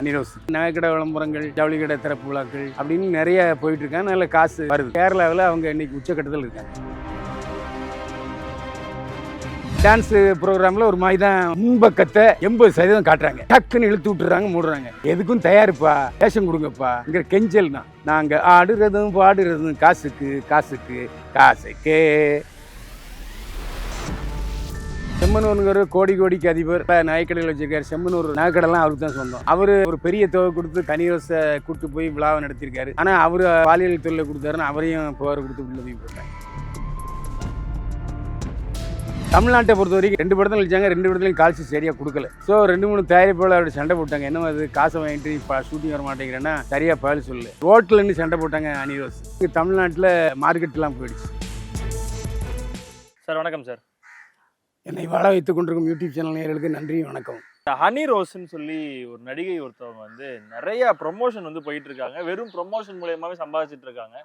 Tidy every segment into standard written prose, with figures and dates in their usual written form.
அனிரோஸ் நகைக்கடை விளம்பரங்கள், ஜவுளி கடை திறப்பு விழாக்கள் அப்படின்னு நிறைய போயிட்டு இருக்காங்க. நல்ல காசு வருது. கேரளாவில் அவங்க இன்னைக்கு உச்சக்கட்டத்தில் இருக்காங்க. டான்ஸ் ப்ரோக்ராமில் ஒரு மாதிரி தான் முன்பக்கத்தை 80% காட்டுறாங்க. டக்குன்னு இழுத்து விட்டுறாங்க, மூடுறாங்க. எதுக்கும் தயாரிப்பா, வேஷம் கொடுங்கப்பா இங்கிற கெஞ்சல் தான். நாங்கள் ஆடுறதும் பாடுறதும் காசுக்கு காசுக்கு காசுக்கு. செம்மனூர் கோடிக்கு அதிபர் நகைக்கடையில் வச்சிருக்காரு. செம்மனூர் நகைக்கடைலாம் அவருக்கு தான் சொந்தம். அவரு ஒரு பெரிய தொகை கொடுத்து கனிரோஸை கூட்டு போய் விழாவை நடத்திருக்காரு. ஆனா அவரு பாலியல் தொழிலை கொடுத்தாருன்னு அவரையும் புகார் கொடுத்து உள்ள போய் போட்டாங்க. தமிழ்நாட்டை பொறுத்த வரைக்கும் 2 படத்தில் வச்சாங்க. 2 படத்துலையும் கால்சி சரியா கொடுக்கல. ஸோ 2-3 தயாரிப்பாளர் அவருடைய சண்டை போட்டாங்க. என்ன அது காசை வாங்கிட்டு இப்போ ஷூட்டிங் வர மாட்டேங்கிறேன்னா சரியா பதில் சொல்லு. ரோட்டில் இருந்து சண்டை போட்டாங்க அனிரோஸ். தமிழ்நாட்டில் மார்க்கெட்லாம் போயிடுச்சு. சார் வணக்கம் சார். என்னை வாழ வைத்துக் கொண்டிருக்கும் யூடியூப் சேனல் நேயர்களுக்கு நன்றி, வணக்கம். ஹனி ரோஸ்ன்னு சொல்லி ஒரு நடிகை ஒருத்தவங்க வந்து நிறைய ப்ரொமோஷன் வந்து போயிட்டு இருக்காங்க. வெறும் ப்ரொமோஷன் மூலியமாவே சம்பாதிச்சுட்டு இருக்காங்க.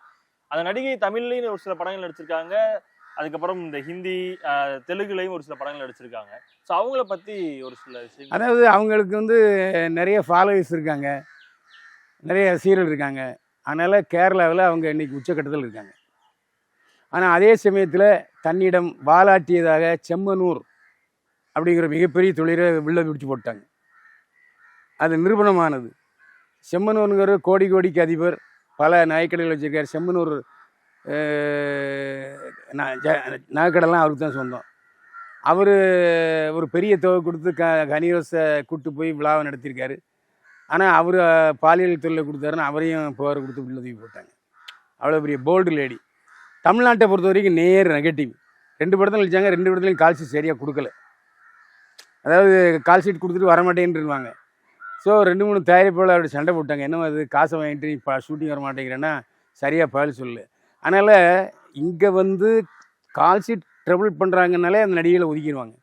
அந்த நடிகை தமிழ்லையும் ஒரு சில படங்கள் நடிச்சிருக்காங்க. அதுக்கப்புறம் இந்த ஹிந்தி, தெலுங்குலையும் ஒரு சில படங்கள் நடிச்சிருக்காங்க. ஸோ அவங்கள பத்தி ஒரு சில விஷயம். அதாவது அவங்களுக்கு வந்து நிறைய ஃபாலோவர்ஸ் இருக்காங்க, நிறைய சீரியல் இருக்காங்க. அதனால கேரளாவில் அவங்க இன்னைக்கு உச்சக்கட்டத்தில் இருக்காங்க. ஆனால் அதே சமயத்தில் தன்னிடம் வாலாட்டியதாக செம்மனூர் அப்படிங்கிற மிகப்பெரிய தொழிலை உள்ள பிடிச்சி போட்டாங்க. அது நிரூபணமானது. செம்மனூருங்கிற கோடிக்கு அதிபர், பல நகைக்கடைகள் வச்சிருக்காரு. செம்மனூர் நகைக்கடைலாம் அவருக்கு தான் சொந்தம். அவர் ஒரு பெரிய தொகை கொடுத்து கனிரோஸை கூட்டு போய் விழாவை நடத்தியிருக்காரு. ஆனால் அவர் பாலியல் தொழிலை கொடுத்தாருன்னு அவரையும் புகார் கொடுத்து உள்ள தூக்கி போட்டாங்க. அவ்வளோ பெரிய போல்டு லேடி. தமிழ்நாட்டை பொறுத்த வரைக்கும் நேர் நெகட்டிவ். 2 படத்தில் வச்சாங்க. 2 படத்துலையும் கால்ஷீட் சரியாக கொடுக்கல. அதாவது கால்ஷீட் கொடுத்துட்டு வரமாட்டேன்ருவாங்க. ஸோ 2-3 தயாரிப்பாளர் அவருடைய சண்டை போட்டாங்க. என்ன அது காசை வாங்கிட்டு இப்போ ஷூட்டிங் வர மாட்டேங்கிறேன்னா சரியாக பதில் சொல்லு. அதனால் இங்கே வந்து கால்ஷீட் ட்ரபிள் பண்ணுறாங்கனாலே அந்த நடிகைகளை ஒதுக்கிடுவாங்க.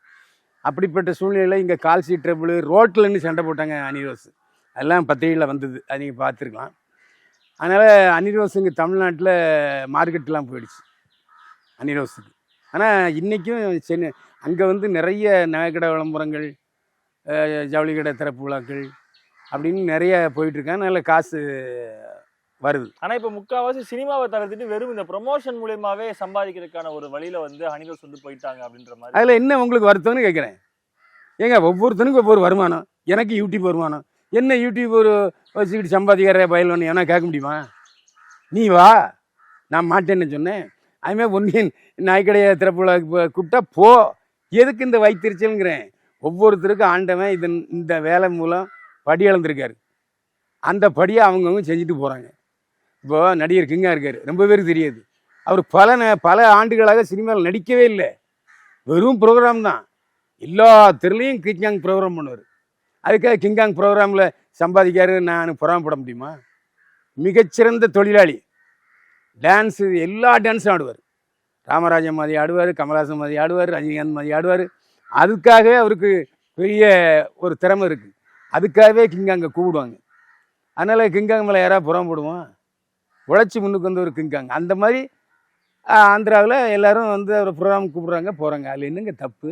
அப்படிப்பட்ட சூழ்நிலையில் இங்கே கால்ஷீட் ட்ரபிள், ரோட்டில் நின்று சண்டை போட்டாங்க அனிரோஸ். அதெல்லாம் பத்திரிகையில் வந்தது, அது நீங்கள் பார்த்துருக்கலாம். அதனால் அனிரோஸ் இங்கே தமிழ்நாட்டில் மார்க்கெட்லாம் போயிடுச்சு அனிரோஸுக்கு. ஆனால் இன்றைக்கும் சென்னை அங்கே வந்து நிறைய நகைக்கடை விளம்பரங்கள், ஜவுளி கடை திறப்பு விழாக்கள் அப்படின்னு நிறைய போயிட்டுருக்காங்க. நல்ல காசு வருது. ஆனால் இப்போ முக்கால்வாசி சினிமாவை தவிர்த்துட்டு வெறும் இந்த ப்ரொமோஷன் மூலியமாகவே சம்பாதிக்கிறதுக்கான ஒரு வழியில் வந்து ஹனிரோஸ் வந்து போயிட்டாங்க அப்படின்ற மாதிரி. அதில் என்ன உங்களுக்கு வருத்தம்னு கேட்குறேன். ஏங்க ஒவ்வொருத்தனுக்கும் ஒவ்வொரு வருமானம். எனக்கு யூடியூப் வருமானம். என்ன யூடியூப் ஒரு வச்சுக்கிட்டு சம்பாதிக்கிற பயில்வன்னு ஏன்னா கேட்க முடியுமா? நீ வா, நான் மாட்டேன்னு சொன்னேன். அதுமாதிரி ஒன்றியன் நாய்க்கடையை திறப்புல கூப்பிட்டா போ. எதுக்கு இந்த வைத்திருச்சல்ங்கிறேன். ஒவ்வொருத்தருக்கும் ஆண்டவன் இந்த வேலை மூலம் படி அளந்திருக்காரு. அந்த படியை அவங்கவுங்க செஞ்சுட்டு போகிறாங்க. இப்போ நடிகர் கிங்கா இருக்கார், ரொம்ப பேருக்கு தெரியாது. அவர் பல ஆண்டுகளாக சினிமாவில் நடிக்கவே இல்லை. வெறும் ப்ரோக்ராம் தான். எல்லா தெருலையும் கிங்காங் ப்ரோக்ராம் பண்ணுவார். அதுக்காக கிங்காங் ப்ரோக்ராமில் சம்பாதிக்காரு நான் புறாமப்பட முடியுமா? மிகச்சிறந்த தொழிலாளி. டான்ஸு, எல்லா டான்ஸும் ஆடுவார். ராமராஜன் மாதிரி ஆடுவார், கமல்ஹாசன் மாதிரி ஆடுவார், ரஜினிகாந்த் மாதிரி ஆடுவார். அதுக்காகவே அவருக்கு பெரிய ஒரு திறமை இருக்குது. அதுக்காகவே கிங்காங்கை கூப்பிடுவாங்க. அதனால் கிங்காங் மேலே யாராவது புறம் போடுவான்? உழைச்சி முன்னுக்கு வந்து ஒரு கிங்காங். அந்த மாதிரி ஆந்திராவில் எல்லாரும் வந்து அவர் ப்ரோக்ராம் கூப்பிட்றாங்க, போகிறாங்க. அதில் என்னங்க தப்பு?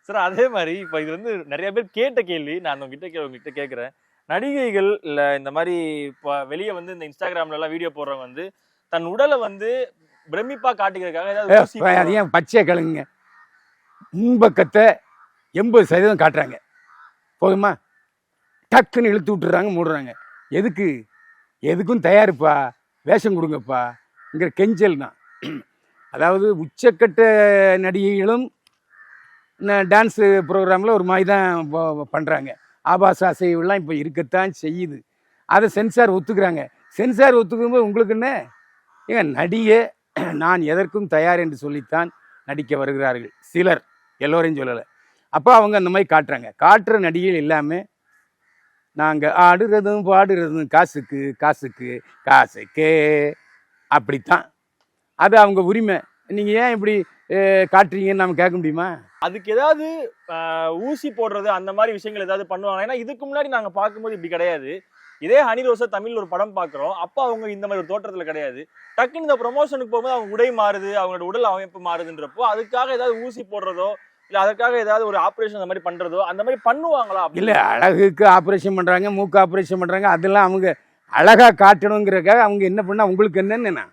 சார் அதே மாதிரி இப்போ இது வந்து நிறைய பேர் கேட்ட கேள்வி, நான் உங்ககிட்ட கேட்குறேன். நடிகைகள் இல்லை இந்த மாதிரி இப்போ வெளியே வந்து இந்த இன்ஸ்டாகிராம்லலாம் வீடியோ போடுறவங்க வந்து தன் உடலை வந்து பிரமிப்பாக காட்டிக்கிறதுக்காக ஏதாவது அதையும் பச்சையை கலங்குங்க. முன்பக்கத்தை 80% காட்டுறாங்க. போதுமா? டக்குன்னு இழுத்து விட்டுறாங்க, மூடுறாங்க. எதுக்கும் தயாரிப்பா, வேஷம் கொடுங்கப்பா இங்கிற கெஞ்சல் தான். அதாவது உச்சக்கட்ட நடிகைகளும் டான்ஸு ப்ரோக்ராமில் ஒரு மாதிரி தான் பண்ணுறாங்க. ஆபாச அசைவுலாம் இப்போ இருக்கத்தான் செய்யுது. அதை சென்சார் ஒத்துக்கிறாங்க. சென்சார் ஒத்துக்கும்போது உங்களுக்கு என்ன? ஏங்க நடிகை நான் எதற்கும் தயார் என்று சொல்லித்தான் நடிக்க வருகிறார்கள் சிலர், எல்லோரையும் சொல்லலை. அப்போ அவங்க அந்த மாதிரி காட்டுற நடிகைகள் எல்லாமே நாங்கள் ஆடுறதும் பாடுறதும் காசுக்கு காசுக்கு காசுக்கு அப்படித்தான். அது அவங்க உரிமை. நீங்கள் ஏன் இப்படி காட்டுறீங்கன்னு நம்ம கேட்க முடியுமா? அதுக்கு ஏதாவது ஊசி போடுறது அந்த மாதிரி விஷயங்கள் ஏதாவது பண்ணுவாங்க. ஏன்னா இதுக்கு முன்னாடி நாங்கள் பார்க்கும்போது இப்படி கிடையாது. இதே ஹனி ரோஸை தமிழ் ஒரு படம் பார்க்குறோம், அப்போ அவங்க இந்த மாதிரி ஒரு தோற்றத்தில் கிடையாது. டக்குன்னு இந்த ப்ரொமோஷனுக்கு போகும்போது அவங்க உடை மாறுது, அவங்களோட உடல் அமைப்பு மாறுதுன்றப்போ அதுக்காக ஏதாவது ஊசி போடுறதோ இல்ல அதற்காக ஏதாவது ஒரு ஆபரேஷன் அந்த மாதிரி பண்றதோ அந்த மாதிரி பண்ணுவாங்களா? இல்லை, அழகுக்கு ஆப்ரேஷன் பண்ணுறாங்க, மூக்கு ஆப்ரேஷன் பண்ணுறாங்க, அதெல்லாம் அவங்க அழகாக காட்டணுங்கிறதுக்காக அவங்க என்ன பண்ணால் உங்களுக்கு என்னன்னு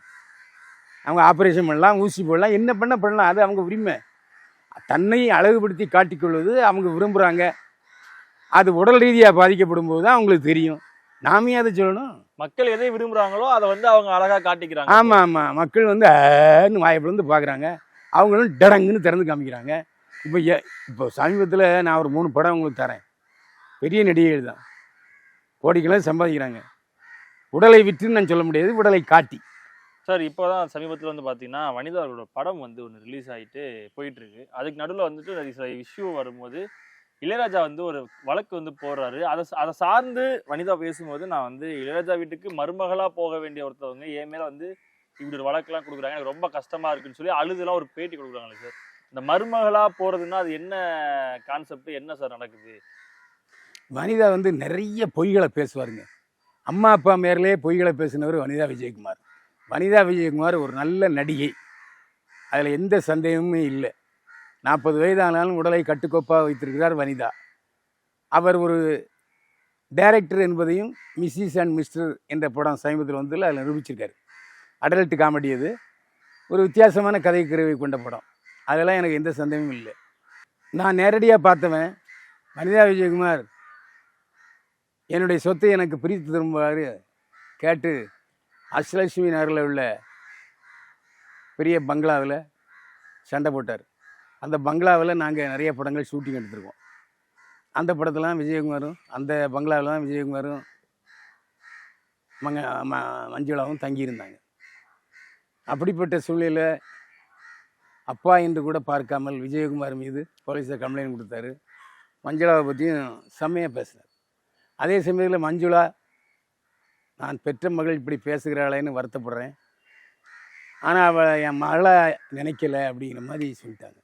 அவங்க ஆப்ரேஷன் பண்ணலாம், ஊசி போடலாம், என்ன பண்ணலாம், அது அவங்க உரிமை. தன்னை அழகுபடுத்தி காட்டிக்கொள்வது அவங்க விரும்புகிறாங்க. அது உடல் ரீதியாக பாதிக்கப்படும் போது தான் அவங்களுக்கு தெரியும். நாமே அதை சொல்லணும். மக்கள் எதை விரும்புறாங்களோ அதை வந்து அவங்க அழகா காட்டிக்கிறாங்க. ஆமாம் ஆமாம், மக்கள் வந்து ஆன்னு வாய்ப்பு வந்து பார்க்குறாங்க, அவங்களும் டடங்குன்னு திறந்து காமிக்கிறாங்க. இப்போ சமீபத்தில் நான் ஒரு 3 படம் உங்களுக்கு தரேன். பெரிய நடிகைகள் தான், கோடிக்கெல்லாம் சம்பாதிக்கிறாங்க. உடலை விற்றுன்னு நான் சொல்ல முடியாது, உடலை காட்டி. சார் இப்போதான் சமீபத்தில் வந்து பார்த்தீங்கன்னா வனிதா அவரோட படம் வந்து ஒன்று ரிலீஸ் ஆகிட்டு போயிட்டு இருக்கு. அதுக்கு நடுவில் வந்துட்டு சில இஷ்யூ வரும்போது இளையராஜா வந்து ஒரு வழக்கு வந்து போடுறாரு. அதை சார்ந்து வனிதா பேசும்போது நான் வந்து இளையராஜா வீட்டுக்கு மருமகளாக போக வேண்டிய ஒருத்தவங்க என் மேலே வந்து இப்படி ஒரு வழக்கெல்லாம் கொடுக்குறாங்க, எனக்கு ரொம்ப கஷ்டமா இருக்குன்னு சொல்லி அழுதுலாம் ஒரு பேட்டி கொடுக்குறாங்களே சார். இந்த மருமகளாக போகிறதுன்னா அது என்ன கான்செப்ட், என்ன சார் நடக்குது? வனிதா வந்து நிறைய பொய்களை பேசுவாருங்க. அம்மா அப்பா மேலே பொய்களை பேசினவர் வனிதா விஜயகுமார். வனிதா விஜயகுமார் ஒரு நல்ல நடிகை, அதில் எந்த சந்தேகமுமே இல்லை. 40 வயதானாலும் உடலை கட்டுக்கோப்பாக வைத்திருக்கிறார் வனிதா. அவர் ஒரு டைரக்டர் என்பதையும் மிஸ்ஸஸ் அண்ட் மிஸ்டர் என்ற படம் சமீபத்தில் வந்து அதில் நிரூபிச்சிருக்காரு. அடல்ட் காமெடி, அது ஒரு வித்தியாசமான கதை கருவை கொண்ட படம். அதெல்லாம் எனக்கு எந்த சந்தேகமும் இல்லை. நான் நேரடியாக பார்த்தவன் வனிதா விஜயகுமார் என்னுடைய சொத்தை எனக்கு பிரித்து திரும்புவார் கேட்டு அஷ்லட்சுமி நகரில் உள்ள பெரிய பங்களாவில் சண்டை போட்டார். அந்த பங்களாவில் நாங்கள் நிறைய படங்கள் ஷூட்டிங் எடுத்திருக்கோம். அந்த படத்தெல்லாம் விஜயகுமாரும், அந்த பங்களாவில் தான் விஜயகுமாரும் மஞ்சுளாவும் தங்கியிருந்தாங்க. அப்படிப்பட்ட சூழ்நிலையில் அப்பா என்று கூட பார்க்காமல் விஜயகுமார் மீது போலீஸில் கம்ப்ளைண்ட் கொடுத்தாரு. மஞ்சுளாவை பற்றியும் செம்மையாக பேசினார். அதே சமயத்தில் மஞ்சுளா, நான் பெற்ற மகள் இப்படி பேசுகிறாளேன்னு வருத்தப்படுறேன், ஆனால் அவள் என் மகளை நினைக்கலை அப்படிங்கிற மாதிரி சொல்லிட்டாங்க.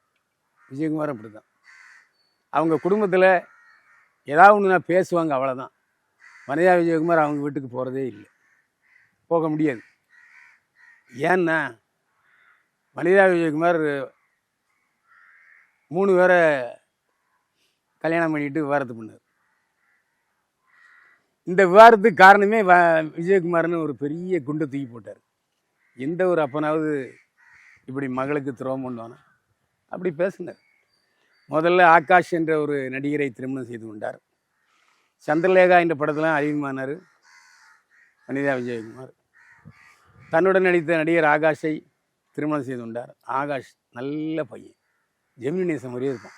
விஜயகுமார் அப்படி தான். அவங்க குடும்பத்தில் ஏதாவது ஒன்று நான் பேசுவாங்க, அவ்வளோதான். வனிதா விஜயகுமார் அவங்க வீட்டுக்கு போகிறதே இல்லை, போக முடியாது. ஏன்னா வனிதா விஜயகுமார் 3 பேரை கல்யாணம் பண்ணிட்டு விவாகரத்து பண்ணார். இந்த விவாகரத்துக்கு காரணமே விஜயகுமார்னு ஒரு பெரிய குண்டை தூக்கி போட்டார். எந்த ஒரு அப்பனாவது இப்படி மகளுக்கு துரோகம் பண்ணுவானா? அப்படி பேசினார். முதல்ல ஆகாஷ் என்ற ஒரு நடிகரை திருமணம் செய்து கொண்டார். சந்திரலேகா என்ற படத்தில் அறிமுகமானார் வனிதா விஜயகுமார். தன்னுடன் நடித்த நடிகர் ஆகாஷை திருமணம் செய்து கொண்டார். ஆகாஷ் நல்ல பையன், ஜெமினி நேசம் மாதிரியே இருப்பான்.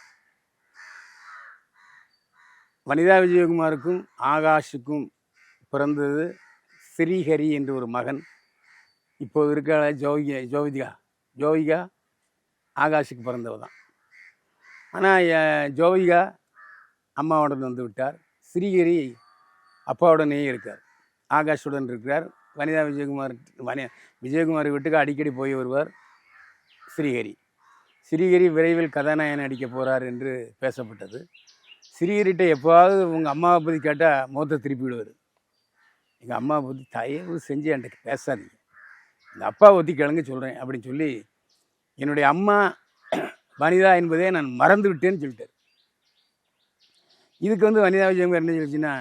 வனிதா விஜயகுமாருக்கும் ஆகாஷுக்கும் பிறந்தது ஸ்ரீஹரி என்று ஒரு மகன். இப்போது இருக்கிற ஜோவிகா ஆகாஷுக்கு பிறந்தவ தான். ஆனால் ஜோவிகா அம்மாவுடன் வந்து விட்டார். ஸ்ரீஹரி அப்பாவுடனே இருக்கார், ஆகாஷுடன் இருக்கிறார். வனிதா விஜயகுமார் வீட்டுக்கு அடிக்கடி போய் வருவார் ஸ்ரீஹரி. ஸ்ரீஹரி விரைவில் கதாநாயகன் நடிக்க போகிறார் என்று பேசப்பட்டது. ஸ்ரீஹரிட்ட எப்போவாவது உங்கள் அம்மாவை பற்றி கேட்டால் முகத்தை திருப்பி விடுவார். எங்கள் அம்மாவை பற்றி தயவு செஞ்சு என்கிட்ட பேசாதீங்க, எங்கள் அப்பாவை பற்றி கிளங்க சொல்கிறேன் அப்படின்னு சொல்லி என்னுடைய அம்மா வனிதா என்பதே நான் மறந்து விட்டேன்னு சொல்லிட்டார். இதுக்கு வந்து வனிதா விஜயகுமார் என்ன சொல்லிச்சுன்னா,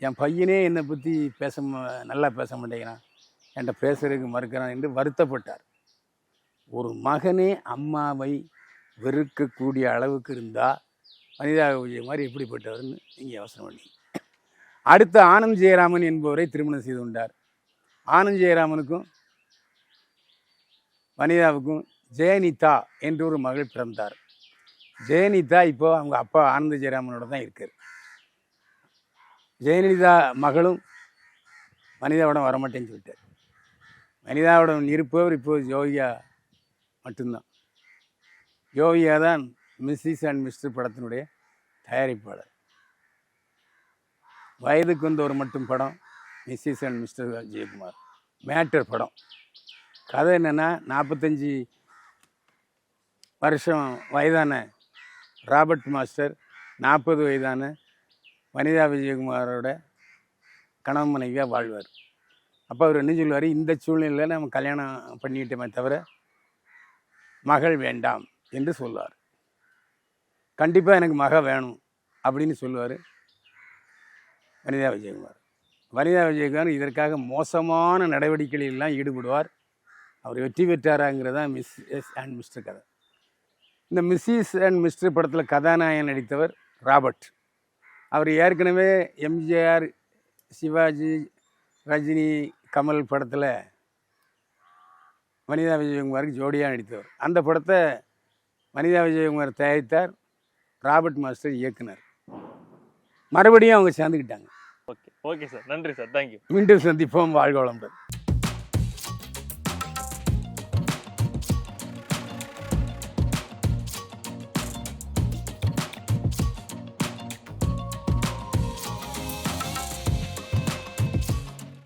என் பையனே என்னை பற்றி நல்லா பேச மாட்டேங்கிறான், என்கிட்ட பேசுறதுக்கு மறுக்கிறான் என்று வருத்தப்பட்டார். ஒரு மகனே அம்மாவை வெறுக்கக்கூடிய அளவுக்கு இருந்தால் வனிதா விஜயகுமார் எப்படிப்பட்டவர்னு நீங்கள் யோசனை பண்ணி. அடுத்து ஆனந்த் ஜெயராமன் என்பவரை திருமணம் செய்து கொண்டார். ஆனந்த் ஜெயராமனுக்கும் வனிதாவுக்கும் ஜெயனிதா என்று ஒரு மகள் பிறந்தார். ஜெயனிதா இப்போ அவங்க அப்பா ஆனந்த் ஜெயராமனோட தான் இருக்கார். ஜெயலலிதா மகளும் வனிதாவுடன் வரமாட்டேன்னு சொல்லிட்டார். வனிதாவுடன் இருப்பவர் இப்போது ஜோவிகா மட்டும்தான். ஜோவிகா தான் மிஸ்ஸஸ் அண்ட் மிஸ்டர் படத்தினுடைய தயாரிப்பாளர். வயதுக்கு வந்தவர் மட்டும் படம் Mrs and Mr Vijayakumar matter படம். கதை என்னென்னா, 45 வருஷம் வயதான ராபர்ட் மாஸ்டர் 40 வயதான வனிதா விஜயகுமாரோட கணவன் மனைவியாக வாழ்வார். அப்போ அவர் என்ன சொல்லுவார், இந்த சூழ்நிலையில் நம்ம கல்யாணம் பண்ணிக்கிட்டோமே தவிர மகள் வேண்டாம் என்று சொல்வார். கண்டிப்பாக எனக்கு மக வேணும் அப்படின்னு சொல்லுவார் வனிதா விஜயகுமார். வனிதா விஜயகுமார் இதற்காக மோசமான நடவடிக்கைகளெல்லாம் ஈடுபடுவார். அவர் வெற்றி பெற்றாராங்கிறதான் மிஸ் எஸ் அண்ட் மிஸ்டர் கதை. இந்த மிஸ்ஸஸ் அண்ட் மிஸ்டர் படத்தில் கதாநாயகன் நடித்தவர் ராபர்ட். அவர் ஏற்கனவே எம்ஜிஆர், சிவாஜி, ரஜினி, கமல் படத்தில் வனிதா விஜயகுமாருக்கு ஜோடியாக நடித்தவர். அந்த படத்தை வனிதா விஜயகுமார் தயாரித்தார், ராபர்ட் மாஸ்டர் இயக்குனர். மறுபடியும் அவங்க சேர்ந்துக்கிட்டாங்க. ஓகே சார், நன்றி சார், தேங்க்யூ. மீண்டும் சந்திப்போம். வாழ்க வளமுடன்.